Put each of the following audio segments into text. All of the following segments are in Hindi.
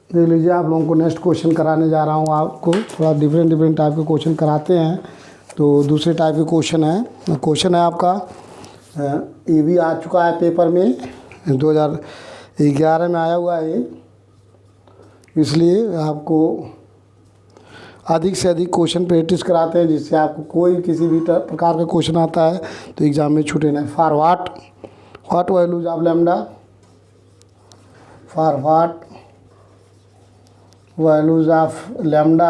देख लीजिए, आप लोगों को नेक्स्ट क्वेश्चन कराने जा रहा हूँ। आपको थोड़ा डिफरेंट टाइप के क्वेश्चन कराते हैं। तो दूसरे टाइप के क्वेश्चन है आपका, ये भी आ चुका है पेपर में, 2011 में आया हुआ है ये, इसलिए आपको अधिक से अधिक क्वेश्चन प्रैक्टिस कराते हैं, जिससे आपको कोई किसी भी प्रकार का क्वेश्चन आता है तो एग्ज़ाम में छूटे नहीं। For what values of lambda, for what values of lambda,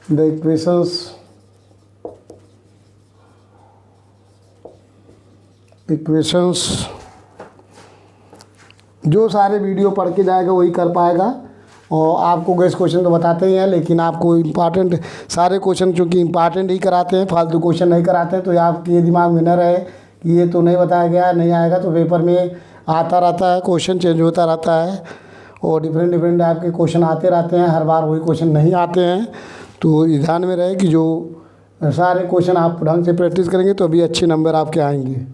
the equations जो सारे वीडियो पढ़ के जाएगा वही कर पाएगा। और आपको गैस क्वेश्चन तो बताते ही हैं, लेकिन आपको इम्पॉर्टेंट सारे क्वेश्चन चूँकि इम्पॉर्टेंट ही कराते हैं, फालतू क्वेश्चन नहीं कराते हैं। तो आपके ये दिमाग में न रहे कि ये तो नहीं बताया गया, नहीं आएगा, तो पेपर में आता रहता है, क्वेश्चन चेंज होता रहता है और डिफरेंट टाइप के क्वेश्चन आते रहते हैं। हर बार वही क्वेश्चन नहीं आते हैं। तो ये ध्यान में रहे कि जो सारे क्वेश्चन आप ढंग से प्रैक्टिस करेंगे तो अभी अच्छे नंबर आपके आएंगे।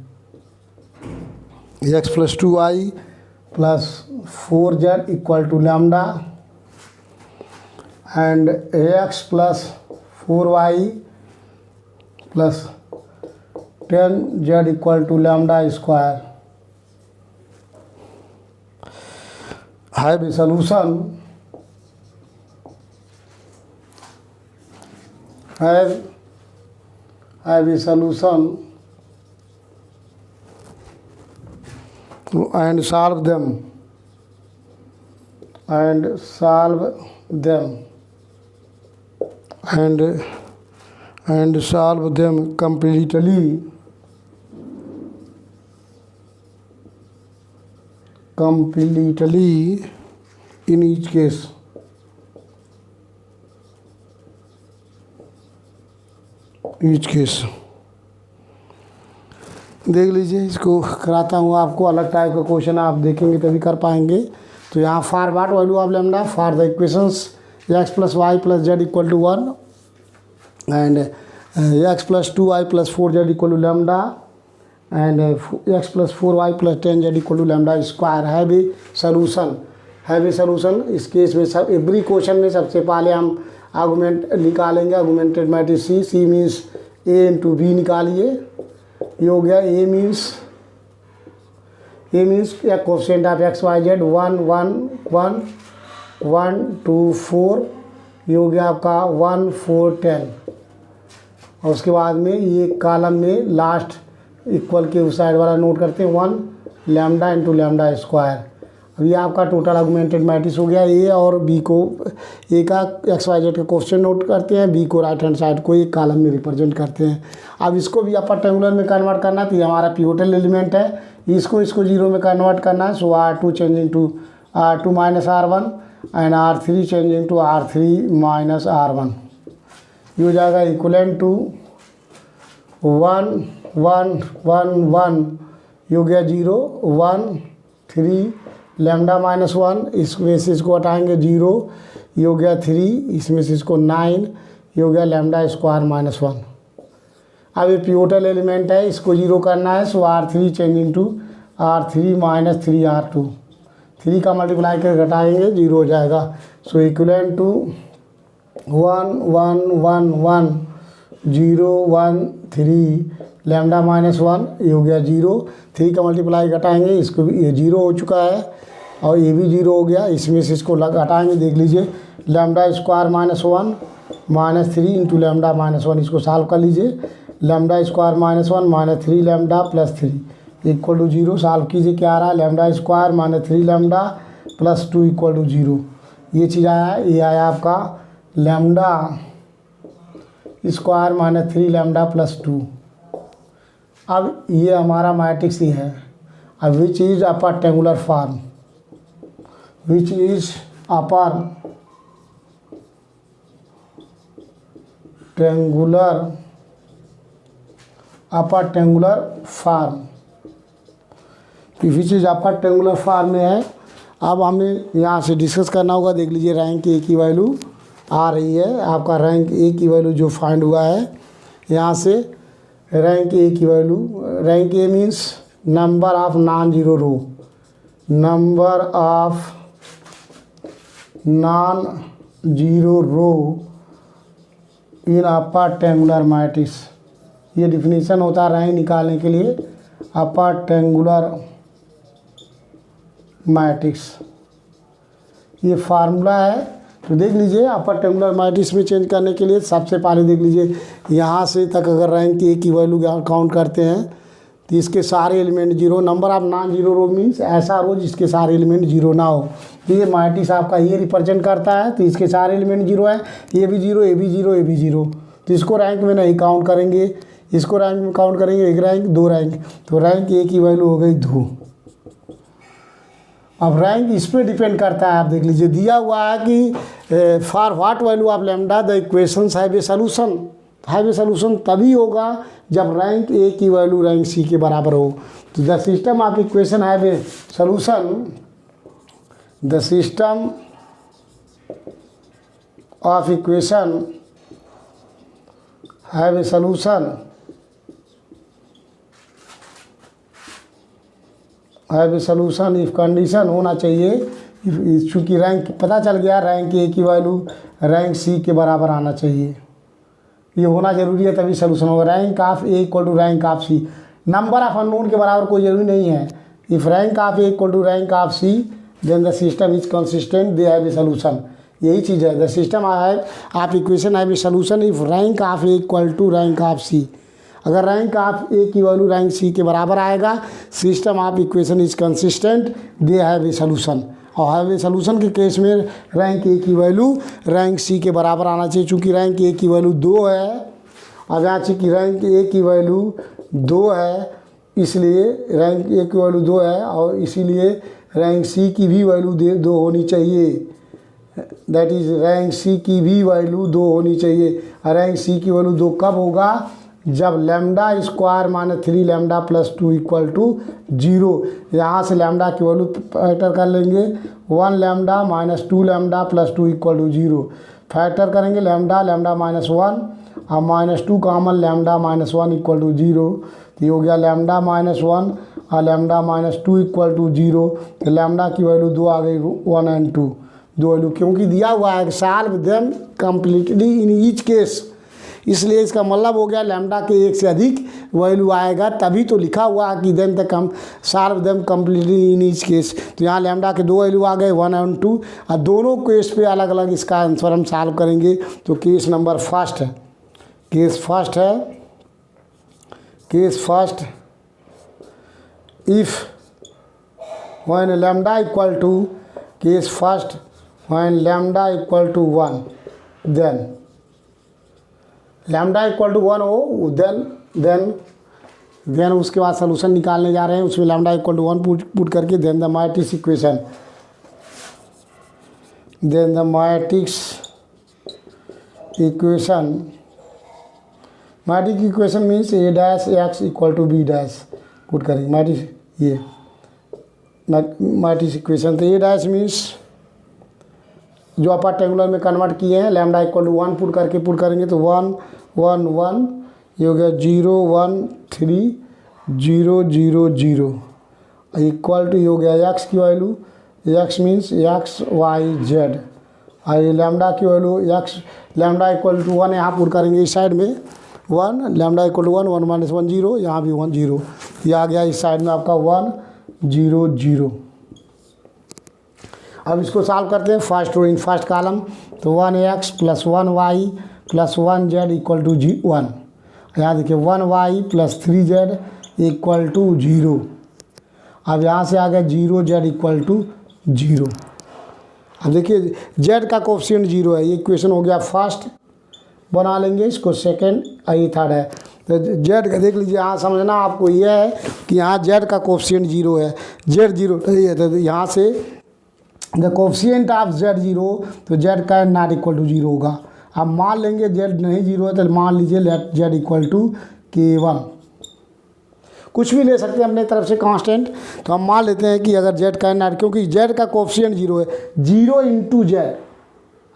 x + 2y + 4z = lambda and x + 4y + 10z = lambda square have a solution, have a solution and solve them completely in each case। देख लीजिए, इसको कराता हूँ आपको। अलग टाइप का क्वेश्चन आप देखेंगे तभी कर पाएंगे। तो यहाँ for what value of lambda, for the equations x + y + z = 1 and x + 2y + 4z = lambda and x + 4y + 10z = lambda square have a solution. इस केस में सब एवरी क्वेश्चन में सबसे पहले हम आर्गूमेंट निकालेंगे, augmented matrix C means a × b निकालिए। ये हो गया a मीन्स या coefficient of x y z 1 1 1 1 2 4, ये हो गया आपका 1 4 10। और उसके बाद में ये कॉलम में लास्ट इक्वल के उस साइड वाला नोट करते हैं 1 लैम्डा × लैम्डा स्क्वायर। अब ये आपका टोटल आर्गुमेंटेड मैट्रिक्स हो गया। ए और बी को, ए का एक्स वाई जेड का कोएफिशिएंट नोट करते हैं, बी को राइट हैंड साइड को एक कॉलम में रिप्रेजेंट करते हैं। अब इसको भी अपर ट्रायंगुलर में कन्वर्ट करना, तो ये हमारा पिवोटल एलिमेंट है, इसको जीरो में कन्वर्ट करना है। So R2 changing to R2 - R1 and R3 changing to R3 - R1। ये हो जाएगा इक्वलेंट टू 1 1 1 1, ये हो गया 0 1 3 लैम्डा -1, इसमें से इसको हटाएंगे 0, ये हो गया 3, इसमें से इसको 9, ये हो गया लैम्डा स्क्वायर -1। अब ये पिवोटल एलिमेंट है, इसको 0 करना है। सो R3 changing to R3 - 3R2, 3 का मल्टीप्लाई करके घटाएंगे 0 हो जाएगा। सो इक्वलेंट टू 1 1 1 1 0 1 3 लैम्डा -1, ये हो गया 0, 3 का मल्टीप्लाई घटाएंगे, इसको भी ये 0 हो चुका है और ये भी 0 हो गया। इसमें से इसको घटाएंगे, देख लीजिए लैम्डा स्क्वायर -1 -3 × लैम्डा -1, इसको सॉल्व कर लीजिए। लैम्डा स्क्वायर -1 -3 लैम्डा +3 = 0, सॉल्व कीजिए, क्या आ रहा है लैम्डा स्क्वायर -3 लैम्डा +2 = 0। ये चीज़ आया है, ये आया आपका लैम्डा स्क्वायर -3 लैम्डा +2। अब ये हमारा मैट्रिक्स ही है। अब विच is upper triangular form, which is upper triangular form, which is upper triangular form में है। अब हमें यहाँ से डिस्कस करना होगा। देख लीजिए रैंक ए की वैल्यू आ रही है, आपका रैंक ए की वैल्यू जो फाइंड हुआ है यहाँ से, रैंक ए की value, rank A means number of non zero row, number of non zero row in upper triangular matrix. ये डिफिनीशन होता है रैंक निकालने के लिए अपर ट्रायंगुलर मैट्रिक्स। ये फार्मूला है, तो देख लीजिए अपर ट्रायंगुलर मैट्रिक्स में चेंज करने के लिए सबसे पहले देख लीजिए यहाँ से तक अगर रैंक ए की वैल्यू काउंट करते हैं तो इसके सारे element zero, number of non zero row means ऐसा रो जिसके सारे एलिमेंट जीरो ना हो। तो ये मैट्रिक्स आपका ये रिप्रेजेंट करता है, तो इसके सारे एलिमेंट जीरो है, ये भी जीरो, ये भी जीरो, ये भी जीरो। तो इसको रैंक में नहीं काउंट करेंगे, इसको रैंक में काउंट करेंगे, एक रैंक दो रैंक, तो रैंक ए की वैल्यू हो गई 2। अब रैंक इस पर डिपेंड करता है, आप देख लीजिए दिया हुआ है कि for what value of lambda the equations have a solution. Have a solution तभी होगा जब रैंक ए की वैल्यू रैंक सी के बराबर हो। तो the system of equation have a solution, the system of equation have a solution, have a solution if condition होना चाहिए, चूँकि रैंक पता चल गया रैंक ए की वैल्यू रैंक सी के बराबर आना चाहिए, ये होना जरूरी है तभी सॉल्यूशन होगा। Rank of A equal to rank of C, number of unknown के बराबर कोई जरूरी नहीं है। If rank of A equal to rank of C then the system is consistent, they have a solution. यही चीज़ है, the system of equation have a solution if rank of A equal to rank of C. अगर रैंक ऑफ ए की वैल्यू रैंक सी के बराबर आएगा, system of equation is consistent, they have a solution. और हैव ए सॉल्यूशन के केस में रैंक ए की वैल्यू रैंक सी के बराबर आना चाहिए। चूँकि रैंक ए की वैल्यू 2 है, अब यहाँ चूँकि रैंक ए की वैल्यू 2 है, इसलिए रैंक ए की वैल्यू 2 है और इसीलिए रैंक सी की भी वैल्यू 2 होनी चाहिए। दैट इज रैंक सी की भी वैल्यू 2 होनी चाहिए। रैंक सी की वैल्यू 2 कब होगा, जब lambda square minus 3 lambda plus 2 equal to 0। यहाँ से लैम्डा की वैल्यू फैक्टर कर लेंगे, 1 lambda minus 2 lambda plus 2 equal to 0। Factor करेंगे लैम्डा लैम्डा माइनस 1 और minus 2 common lambda minus 1 equal to 0। तो ये हो गया लैम्डा माइनस 1 और लैम्डा माइनस 2 इक्वल टू 0। तो लैम्डा की वैल्यू 2 आ गई, 1 एंड 2 दो वैल्यू, क्योंकि दिया हुआ है solve them completely in each case, इसलिए इसका मतलब हो गया लैम्डा के एक से अधिक वैल्यू आएगा, तभी तो लिखा हुआ है कि देन तक हम solve them completely in each case. तो यहाँ लैम्डा के 2 वैल्यू आ गए, 1 एंड 2, और दोनों केस पे अलग अलग इसका आंसर हम सॉल्व करेंगे। तो केस नंबर फर्स्ट है, केस फर्स्ट है, case first if when lambda equal to, case first when lambda equal to 1, then lambda equal to 1 हो, देन उसके बाद सलूशन निकालने जा रहे हैं, उसमें लैम्डा इक्वल टू 1 पुट करके then the matrix equation, then the matrix equation, matrix equation means A dash X equal to B dash put करेंगे मैट्रिक्स, ये मैट्रिक्स इक्वेशन। तो ए डैश मीन्स जो अपर ट्रायंगुलर में कन्वर्ट किए हैं, लैम्डा इक्वल टू 1 पुट करेंगे तो 1 1 1, ये हो गया 0 1 3 0 0 0 इक्वल टू, ये हो गया एक्स की value, X means X Y Z, और ये लैम्डा की value X, lambda equal to 1 यहाँ पुट करेंगे इस साइड में 1, लैम्डा इक्वल टू 1 1 माइनस 1 0, यहाँ भी 1 0, ये आ गया इस साइड में आपका 1 0 0। अब इसको सॉल्व करते हैं first row in first column, तो 1x plus 1y plus 1z equal to 1, यहाँ देखिए 1y plus 3z equal to 0। अब यहाँ से आ गया 0z इक्वल टू 0। अब देखिए z का कोफिशिएंट 0 है, ये इक्वेशन हो गया फर्स्ट, बना लेंगे इसको सेकेंड, ये थर्ड है। तो z का देख लीजिए, यहाँ समझना आपको यह है कि यहाँ z का कोफिशिएंट 0 है, z 0 नहीं है, तो यहाँ से द कोफिशिएंट ऑफ z 0, तो z का नॉट इक्वल टू 0 होगा। अब मान लेंगे z नहीं 0 है, तो मान लीजिए late z equal to k1, कुछ भी ले सकते हैं अपने तरफ से कांस्टेंट। तो हम मान लेते हैं कि अगर z का नॉट, क्योंकि z का कोफिशिएंट 0 है, 0 इंटू z,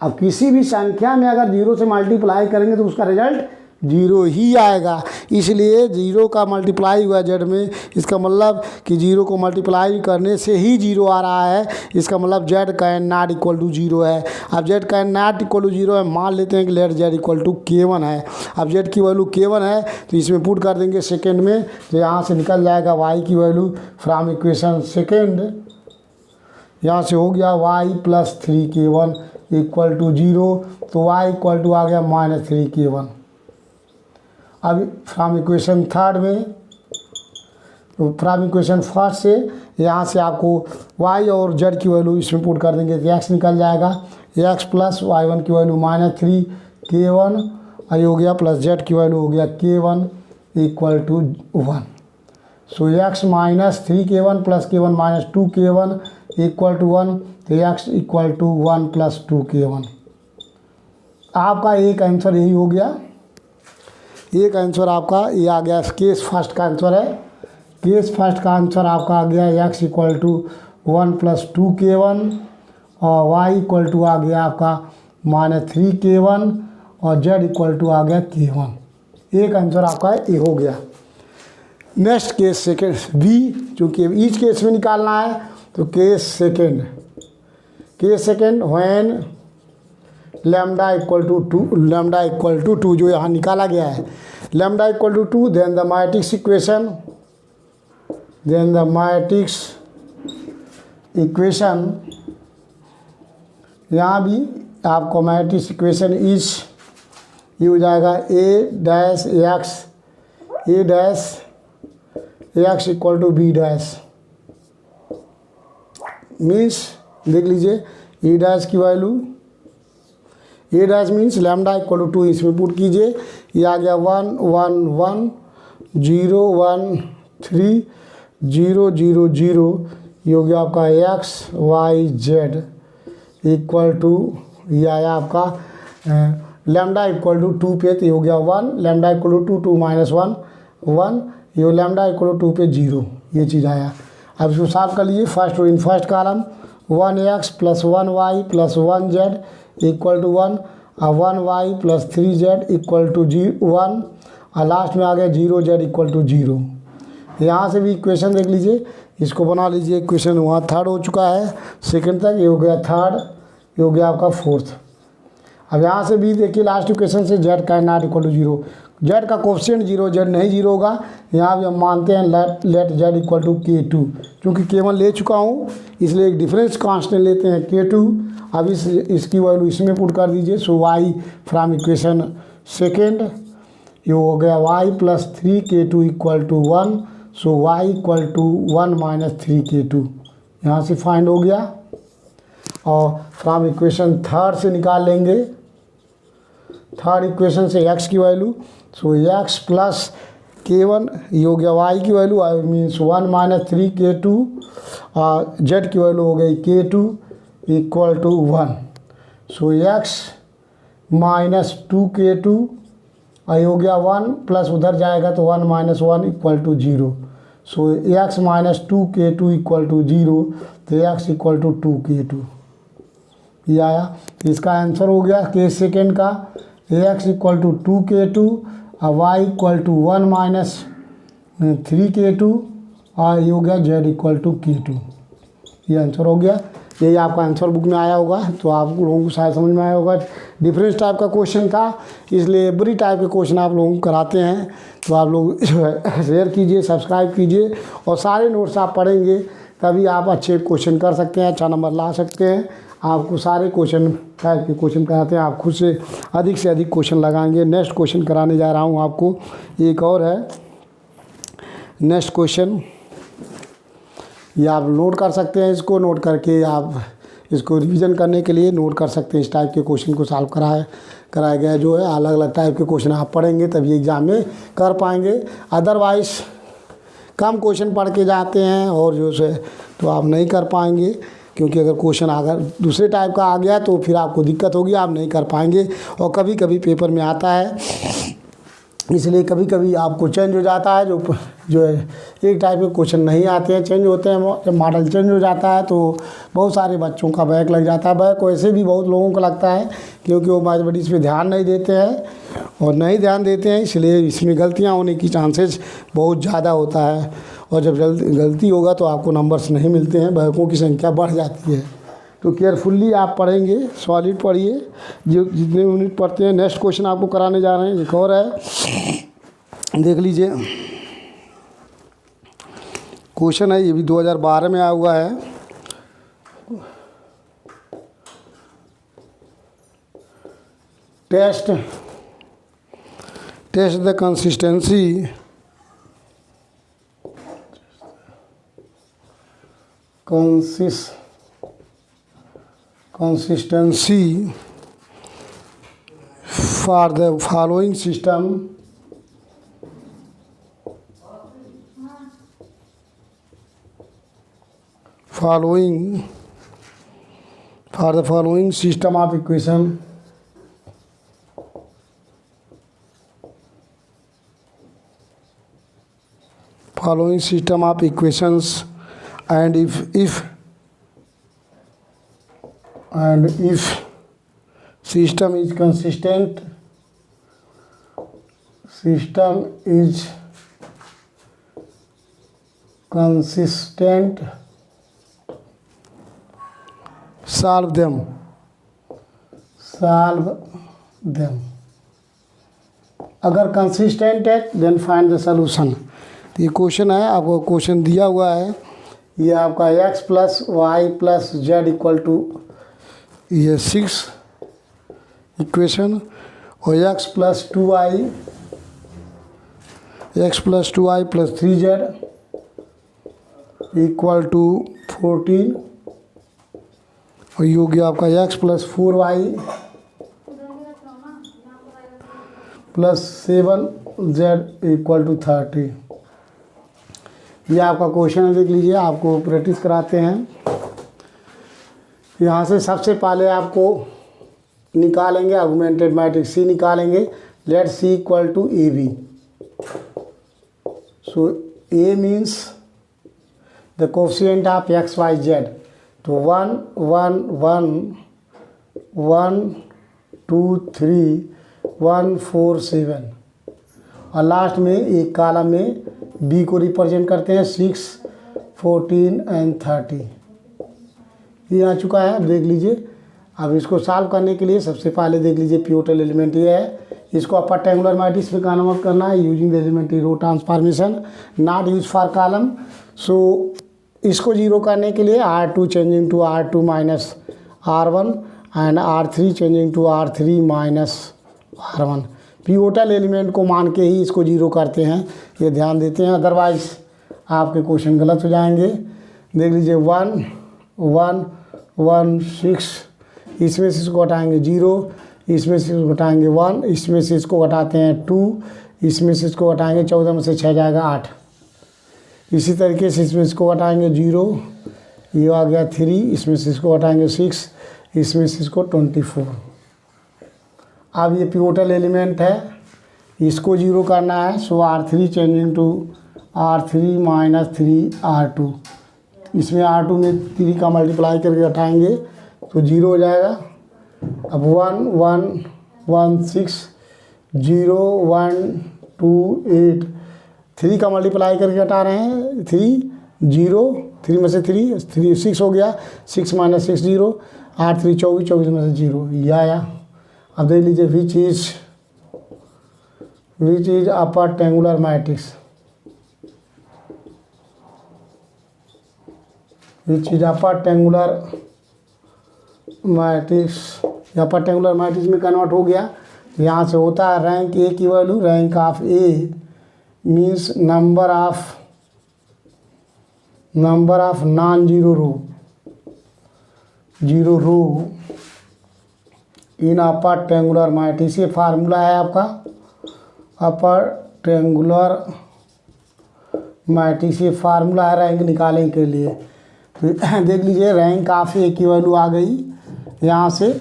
अब किसी भी संख्या में अगर 0 से मल्टीप्लाई करेंगे तो उसका रिजल्ट जीरो ही आएगा। इसलिए जीरो का मल्टीप्लाई हुआ जेड में, इसका मतलब कि जीरो को मल्टीप्लाई करने से ही जीरो आ रहा है। इसका मतलब Z can not equal to zero है। अब Z can not equal to zero है, मान लेते हैं कि late Z equal to K1 है। अब जेड की वैल्यू K1 है तो इसमें पुट कर देंगे सेकेंड में, तो यहाँ से निकल जाएगा वाई की वैल्यू फ्रॉम इक्वेशन सेकेंड, यहाँ से हो गया y plus 3K1 equal to zero, तो y इक्वल टू आ गया माइनस 3K1। अब फ्रॉम इक्वेशन थर्ड में, फ्रॉम इक्वेशन फर्स्ट से यहाँ से आपको y और z की वैल्यू इसमें पुट कर देंगे तो x निकल जाएगा, x प्लस y1 की वैल्यू माइनस 3K1 और हो गया प्लस z की वैल्यू हो गया K1 equal to 1। So x minus 3K1 plus K1 minus 2K1 equal to 1, तो x equal to 1 plus 2K1। आपका एक आंसर यही हो गया। एक आंसर आपका ये आ गया, केस फर्स्ट का आंसर है। केस फर्स्ट का आंसर आपका आ गया x equal to 1 plus 2K1 और y इक्वल टू आ गया आपका माइनस 3K1 और z इक्वल टू आ गया K1। एक आंसर आपका ये हो गया। नेक्स्ट केस सेकेंड बी, चूँकि ईच केस में निकालना है तो case second when lambda equal to 2 जो यहाँ निकाला गया है, lambda equal to 2, then the matrix equation, यहाँ भी आपको मैट्रिक्स इक्वेशन इज ये हो जाएगा a dash x equal to b dash, means देख लीजिए a डैश की value, a dash means lambda equal to 2, इसमें पुट कीजिए, ये आ गया 1 1 1 0 1 3 0 0 0, ये हो गया आपका x y z equal to, ये आया आपका लैम्डा इक्वल टू 2 पे, तो ये हो गया 1, लैम्डा इक्वल टू 2 माइनस 1 1, ये लैम्डा इक्वल टू 2 पे 0, ये चीज़ आया। अब इसको साफ कर लीजिए, first in first column 1x plus 1y plus 1z equal to 1 और 1y plus 3z equal to 1 और लास्ट में आ गया 0z इक्वल टू 0। यहाँ से भी इक्वेशन देख लीजिए, इसको बना लीजिए। इक्वेशन वहाँ थर्ड हो चुका है, सेकंड तक ये हो गया थर्ड, ये हो गया आपका फोर्थ। अब यहाँ से भी देखिए लास्ट इक्वेशन से z can not equal to 0, z का कोफिशिएंट 0, z नहीं 0 होगा। यहाँ भी हम मानते हैं late z equal to K2, क्योंकि K1 ले चुका हूँ इसलिए एक डिफरेंस कांस्टेंट लेते हैं K2। अब इसकी वैल्यू इसमें पुट कर दीजिए, so y from equation second, ये हो गया y plus 3K2 equal to 1, so y equal to 1 minus 3K2, यहाँ से फाइंड हो गया। और फ्रॉम इक्वेशन थर्ड से निकाल लेंगे, थर्ड इक्वेशन से x की वैल्यू, सो x प्लस K1, ये हो गया y की value, I means 1 minus 3K2 और z की वैल्यू हो गई K2 equal to 1, so x minus 2K2 और ये हो गया 1 प्लस उधर जाएगा तो 1 minus 1 equal to 0, so x minus 2K2 equal to 0, तो x इक्वल टू 2K2, ये आया। इसका आंसर हो गया केस सेकेंड का, x इक्वल टू 2K2 और y equal to 1 minus 3K2 और ये हो गया z इक्वल टू K2, ये आंसर हो गया। यही आपका आंसर बुक में आया होगा, तो आप लोगों को शायद समझ में आया होगा। डिफरेंस टाइप का क्वेश्चन था, इसलिए एवरी टाइप के क्वेश्चन आप लोगों को कराते हैं, तो आप लोग शेयर कीजिए, सब्सक्राइब कीजिए और सारे नोट्स आप पढ़ेंगे तभी आप अच्छे क्वेश्चन कर सकते हैं, अच्छा नंबर ला सकते हैं। आपको सारे क्वेश्चन टाइप के क्वेश्चन कराते हैं, आप खुद से अधिक क्वेश्चन लगाएंगे। नेक्स्ट क्वेश्चन कराने जा रहा हूँ आपको, एक और है नेक्स्ट क्वेश्चन, ये आप नोट कर सकते हैं, इसको नोट करके आप इसको रिवीजन करने के लिए नोट कर सकते हैं। इस टाइप के क्वेश्चन को सॉल्व कराया गया जो है, अलग अलग टाइप के क्वेश्चन आप पढ़ेंगे तभी एग्ज़ाम में कर पाएंगे, अदरवाइज़ कम क्वेश्चन पढ़ के जाते हैं और जो है तो आप नहीं कर पाएंगे, क्योंकि अगर क्वेश्चन अगर दूसरे टाइप का आ गया तो फिर आपको दिक्कत होगी, आप नहीं कर पाएंगे। और कभी कभी पेपर में आता है इसलिए कभी कभी आपको चेंज हो जाता है, जो है एक टाइप के क्वेश्चन नहीं आते हैं, चेंज होते हैं। जब मॉडल चेंज हो जाता है तो बहुत सारे बच्चों का बैक लग जाता है। बैक वैसे भी बहुत लोगों को लगता है, क्योंकि वो मैथमेटिक्स पे ध्यान नहीं देते हैं, और नहीं ध्यान देते हैं इसलिए इसमें गलतियाँ होने की चांसेस बहुत ज़्यादा होता है। और जब गलती होगा तो आपको नंबर्स नहीं मिलते हैं, बैकों की संख्या बढ़ जाती है। तो केयरफुल्ली आप पढ़ेंगे, सॉलिड पढ़िए, जो जितने यूनिट पढ़ते हैं। नेक्स्ट क्वेश्चन आपको कराने जा रहे हैं, एक और है, देख लीजिए। क्वेश्चन है, ये भी 2012 में आया हुआ है। Test the consistency for the following system system of equation and if system is consistent solve them। अगर कंसिस्टेंट है देन फाइंड द सॉल्यूशन। तो ये क्वेश्चन है, आपको क्वेश्चन दिया हुआ है, ये आपका x plus Y plus Z equal to ये 6 इक्वेशन, और x plus 2i plus 3z equal to 14, और ये हो गया आपका x plus 4y plus 7z equal to 30। ये आपका क्वेश्चन है, देख लीजिए, आपको प्रैक्टिस कराते हैं। यहाँ से सबसे पहले आपको निकालेंगे ऑगमेंटेड मैट्रिक्स C निकालेंगे। Let C equal to AB। So A means the coefficient of x y z। तो 1 1 1 1 2 3 1 4 7, और लास्ट में एक कॉलम में B को रिप्रेजेंट करते हैं 6 14 एंड 30। ये आ चुका है, अब देख लीजिए। अब इसको सॉल्व करने के लिए सबसे पहले देख लीजिए पिवोटल एलिमेंट ये है, इसको अपर ट्रायंगुलर मैट्रिक्स में कन्वर्ट करना है using the elementary row transformation, not use for column. So इसको जीरो करने के लिए R2 changing to R2 minus R1 and R3 changing to R3 minus R1। Pivotal element को मान के ही इसको जीरो करते हैं, ये ध्यान देते हैं, अदरवाइज आपके क्वेश्चन गलत हो जाएंगे। देख लीजिए 1 1 1 6, इसमें से इसको घटाएंगे 0, इसमें से इसको घटाएंगे 1, इसमें से इसको घटाते हैं 2, इसमें से इसको घटाएंगे 14 में से 6 जाएगा 8। इसी तरीके से इसमें इसको घटाएंगे 0, ये आ गया 3, इसमें से इसको घटाएंगे 6, इसमें से इसको 24। अब ये पिवोटल एलिमेंट है, इसको जीरो करना है। सो R3 changing to R3 minus 3 R2, इसमें R2 में 3 का मल्टीप्लाई करके हटाएंगे तो 0 हो जाएगा। अब 1 1 1 6 0 1 2 8, 3 का मल्टीप्लाई करके हटा रहे हैं, 3 0, 3 में से 3 6 हो गया, 6 माइनस 6 0, 8 3 24, 24 में से 0, ये आया। अब देख लीजिए which is upper triangular matrix, which is upper triangular matrix. Upper triangular matrix में कन्वर्ट हो गया। यहाँ से होता है रैंक ए की value, rank of A means number of non zero row in upper triangular matrix. ये फार्मूला है आपका अपर ट्रायंगुलर मैट्रिक्स, ये फार्मूला है रैंक निकालने के लिए। तो देख लीजिए रैंक ऑफ ए की वैल्यू आ गई यहाँ से,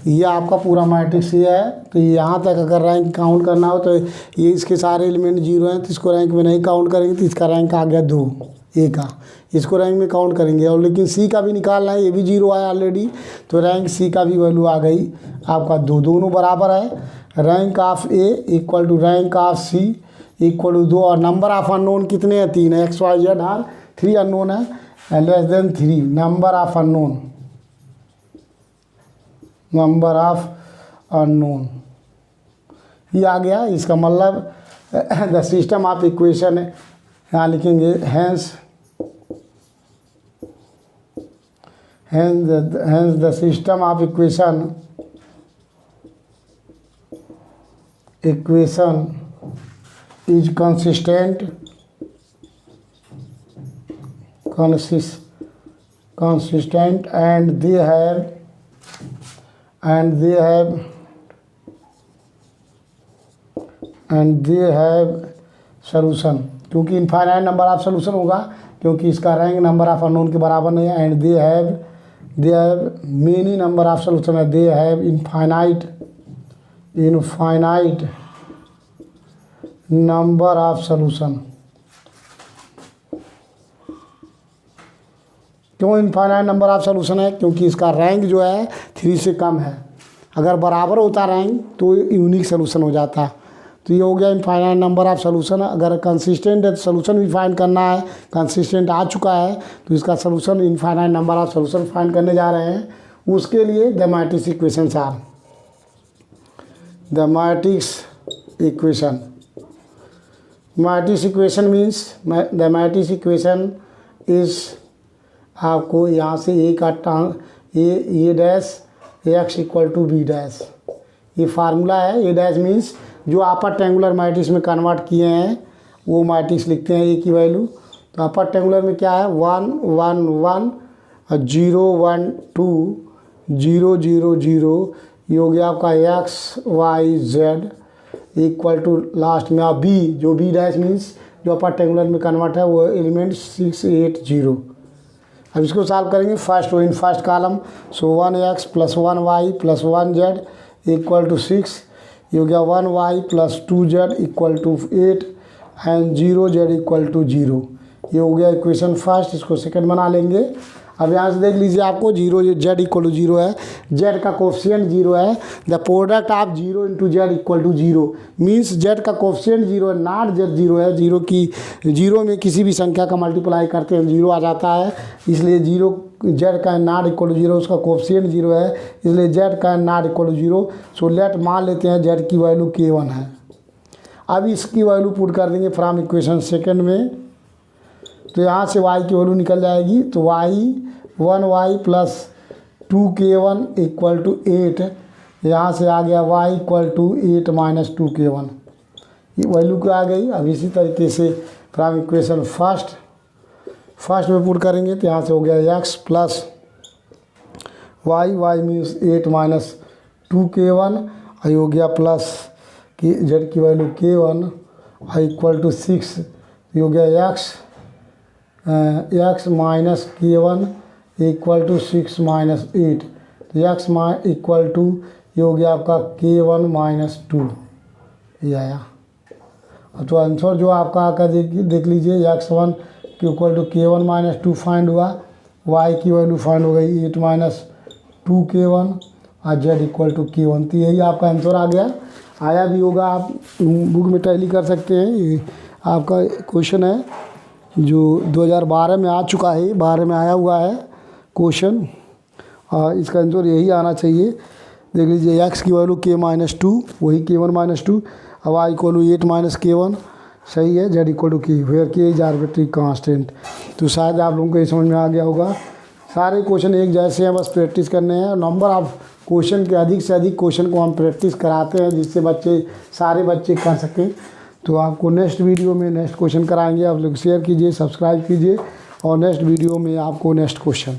ये आपका पूरा मैट्रिक्स ये है। तो यहाँ तक अगर रैंक काउंट करना हो तो ये इसके सारे एलिमेंट 0 हैं, तो इसको रैंक में नहीं काउंट करेंगे, तो इसका रैंक आ गया 2 ए का, इसको रैंक में काउंट करेंगे। और लेकिन सी का भी निकालना है, ये भी 0 आया ऑलरेडी, तो रैंक सी का भी वैल्यू आ गई आपका 2, दोनों बराबर है। Rank of A equal to rank of C equal to 2, और नंबर ऑफ अननोन कितने हैं? 3 है, X Y Z are 3 unknown है, less than 3 number of unknown, number of unknown ये आ गया। इसका मतलब द सिस्टम ऑफ इक्वेशन है, यहाँ लिखेंगे hence the system of equation is consistent and they have solution, क्योंकि इनफाइनाइट नंबर ऑफ सोल्यूशन होगा, क्योंकि इसका रैंक नंबर ऑफ अननोन के बराबर नहीं है। And they have many number of solution है, they have infinite number of solution. क्यों इनफाइनाइट नंबर ऑफ सोल्यूशन है? क्योंकि इसका रैंक जो है 3 से कम है। अगर बराबर होता रैंक तो यूनिक सोल्यूशन हो जाता। तो ये हो गया इनफाइनाइट नंबर ऑफ सोल्यूशन। अगर कंसिस्टेंट है तो सोल्यूशन भी फाइंड करना है, कंसिस्टेंट आ चुका है तो इसका solution infinite number of solution find करने जा रहे हैं। उसके लिए the matrix equations are, the matrix equation, matrix equation means the matrix equation is, आपको यहाँ से ए का A dash X equal to B dash, ये फार्मूला है। ए डैश मीन्स जो अपर ट्रायंगुलर मैट्रिक्स में कन्वर्ट किए हैं वो मैट्रिक्स लिखते हैं ए की वैल्यू। तो अपर ट्रायंगुलर में क्या है? 1 1 1 0 1 2 0 0 0, ये हो गया आपका X Y Z equal to last में आप बी, जो बी डैश मीन्स जो अपर ट्रायंगुलर में कन्वर्ट है वो एलिमेंट 6 8 0। अब इसको सॉल्व करेंगे first row in first column. So 1x plus 1y plus 1z equal to 6, ये हो गया 1y plus 2z equal to 8 and 0z equal to 0। ये हो गया इक्वेशन फर्स्ट। इसको सेकंड बना लेंगे। अब यहाँ से देख लीजिए, आपको 0 z इक्वल टू 0 है, z का कोफिशिएंट 0 है। The product of 0 into Z equal to 0 means z का कोफिशिएंट 0 है, नॉट z 0 है। 0 में किसी भी संख्या का मल्टीप्लाई करते हैं 0 आ जाता है, इसलिए 0 z का नॉट इक्वल टू 0, उसका कोफिशिएंट 0 है, इसलिए z का not equal to 0। So let मान लेते हैं z की वैल्यू k1 है। अब इसकी वैल्यू पुट कर देंगे फ्रॉम इक्वेशन सेकेंड में, तो यहाँ से y की वैल्यू निकल जाएगी। तो y 1y plus 2k1 equal to 8, यहाँ से आ गया y equal to 8 minus 2k1, ये वैल्यू क्या आ गई। अब इसी तरीके से फ्रॉम इक्वेशन फर्स्ट में पुट करेंगे, तो यहाँ से हो गया x plus y means 8 minus 2k1, ये हो गया प्लस कि z की वैल्यू k1 इक्वल टू 6, ये हो गया x minus k1 equal to 6 minus 8, तो x इक्वल टू ये हो गया आपका k1 माइनस 2, ये आया। तो आंसर जो आपका आकर देख लीजिए, x1 equal to k1 minus 2 find हुआ, y की वैल्यू फाइंड हो गई 8 माइनस 2k1 और z इक्वल टू k1। तो यही आपका आंसर आ गया। आया भी होगा, आप बुक में टैली कर सकते हैं। ये आपका क्वेश्चन है जो 2012 में आ चुका है, 12 में आया हुआ है क्वेश्चन, और इसका आंसर यही आना चाहिए। देख लीजिए, x की वैल्यू k माइनस 2, वही k1 माइनस 2, और y equal to 8 minus k1, सही है। z equal to k, where k is arbitrary constant. तो शायद आप लोगों को ये समझ में आ गया होगा। सारे क्वेश्चन एक जैसे हैं, बस प्रैक्टिस करने हैं। नंबर ऑफ क्वेश्चन के अधिक से अधिक क्वेश्चन को हम प्रैक्टिस कराते हैं, जिससे सारे बच्चे कर सकें। तो आपको नेक्स्ट वीडियो में नेक्स्ट क्वेश्चन कराएंगे। आप लोग शेयर कीजिए, सब्सक्राइब कीजिए, और नेक्स्ट वीडियो में आपको नेक्स्ट क्वेश्चन